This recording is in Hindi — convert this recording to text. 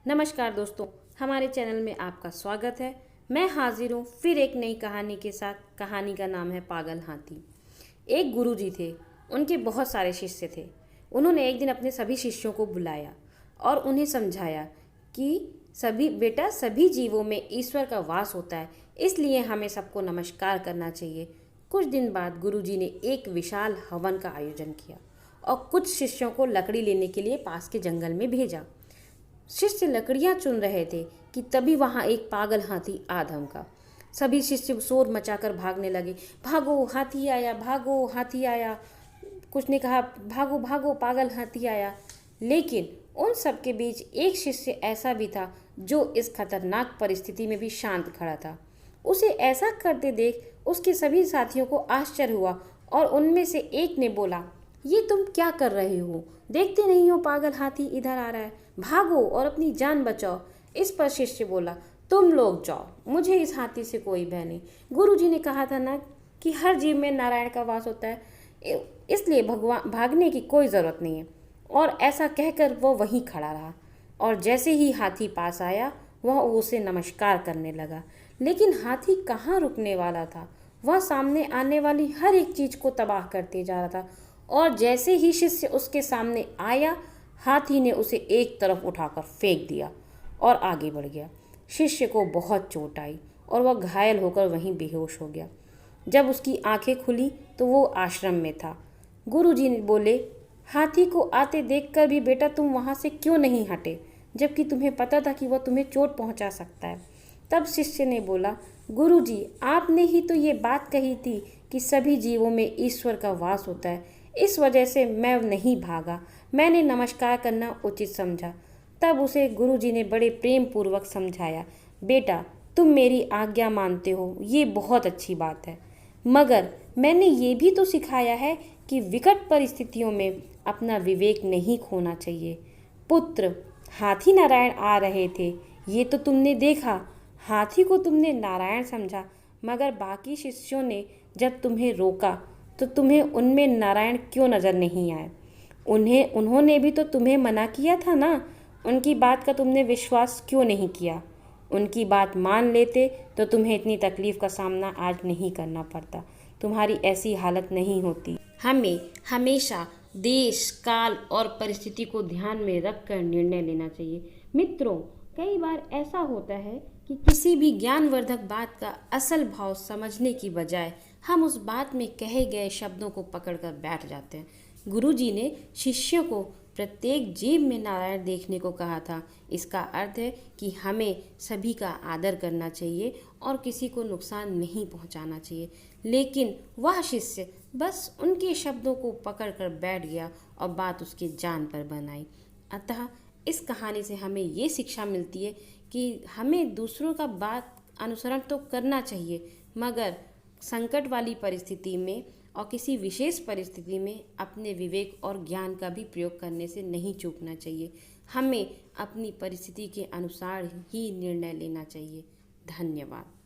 नमस्कार दोस्तों, हमारे चैनल में आपका स्वागत है। मैं हाजिर हूँ फिर एक नई कहानी के साथ। कहानी का नाम है पागल हाथी। एक गुरुजी थे, उनके बहुत सारे शिष्य थे। उन्होंने एक दिन अपने सभी शिष्यों को बुलाया और उन्हें समझाया कि सभी जीवों में ईश्वर का वास होता है, इसलिए हमें सबको नमस्कार करना चाहिए। कुछ दिन बाद गुरुजी ने एक विशाल हवन का आयोजन किया और कुछ शिष्यों को लकड़ी लेने के लिए पास के जंगल में भेजा। शिष्य लकड़ियां चुन रहे थे कि तभी वहां एक पागल हाथी आ धमका। सभी शिष्य शोर मचाकर भागने लगे। भागो हाथी आया, भागो हाथी आया। कुछ ने कहा भागो भागो पागल हाथी आया। लेकिन उन सब के बीच एक शिष्य ऐसा भी था जो इस खतरनाक परिस्थिति में भी शांत खड़ा था। उसे ऐसा करते देख उसके सभी साथियों को आश्चर्य हुआ और उनमें से एक ने बोला, ये तुम क्या कर रहे हो? देखते नहीं हो पागल हाथी इधर आ रहा है, भागो और अपनी जान बचाओ। इस पर शिष्य बोला, तुम लोग जाओ, मुझे इस हाथी से कोई भय नहीं। गुरुजी ने कहा था ना कि हर जीव में नारायण का वास होता है, इसलिए भगवान भागने की कोई ज़रूरत नहीं है। और ऐसा कहकर वो वहीं खड़ा रहा और जैसे ही हाथी पास आया वह उसे नमस्कार करने लगा। लेकिन हाथी कहाँ रुकने वाला था, वह सामने आने वाली हर एक चीज़ को तबाह करते जा रहा था। और जैसे ही शिष्य उसके सामने आया, हाथी ने उसे एक तरफ उठाकर फेंक दिया और आगे बढ़ गया। शिष्य को बहुत चोट आई और वह घायल होकर वहीं बेहोश हो गया। जब उसकी आंखें खुली तो वो आश्रम में था। गुरुजी ने बोले, हाथी को आते देखकर भी बेटा तुम वहाँ से क्यों नहीं हटे, जबकि तुम्हें पता था कि वह तुम्हें चोट पहुँचा सकता है। तब शिष्य ने बोला, गुरुजी आपने ही तो ये बात कही थी कि सभी जीवों में ईश्वर का वास होता है, इस वजह से मैं नहीं भागा, मैंने नमस्कार करना उचित समझा। तब उसे गुरुजी ने बड़े प्रेम पूर्वक समझाया, बेटा तुम मेरी आज्ञा मानते हो, ये बहुत अच्छी बात है, मगर मैंने ये भी तो सिखाया है कि विकट परिस्थितियों में अपना विवेक नहीं खोना चाहिए। पुत्र, हाथी नारायण आ रहे थे, ये तो तुमने देखा। हाथी को तुमने नारायण समझा, मगर बाकी शिष्यों ने जब तुम्हें रोका तो तुम्हें उनमें नारायण क्यों नज़र नहीं आए? उन्होंने भी तो तुम्हें मना किया था ना, उनकी बात का तुमने विश्वास क्यों नहीं किया? उनकी बात मान लेते तो तुम्हें इतनी तकलीफ़ का सामना आज नहीं करना पड़ता, तुम्हारी ऐसी हालत नहीं होती। हमें हमेशा देश, काल और परिस्थिति को ध्यान में रखकर निर्णय लेना चाहिए। मित्रों, कई बार ऐसा होता है कि किसी भी ज्ञानवर्धक बात का असल भाव समझने की बजाय हम उस बात में कहे गए शब्दों को पकड़कर बैठ जाते हैं। गुरुजी ने शिष्यों को प्रत्येक जीव में नारायण देखने को कहा था। इसका अर्थ है कि हमें सभी का आदर करना चाहिए और किसी को नुकसान नहीं पहुंचाना चाहिए। लेकिन वह शिष्य बस उनके शब्दों को पकड़कर बैठ गया और बात उसकी जान पर बनाई। अतः इस कहानी से हमें ये शिक्षा मिलती है कि हमें दूसरों का बात अनुसरण तो करना चाहिए, मगर संकट वाली परिस्थिति में और किसी विशेष परिस्थिति में अपने विवेक और ज्ञान का भी प्रयोग करने से नहीं चूकना चाहिए। हमें अपनी परिस्थिति के अनुसार ही निर्णय लेना चाहिए। धन्यवाद।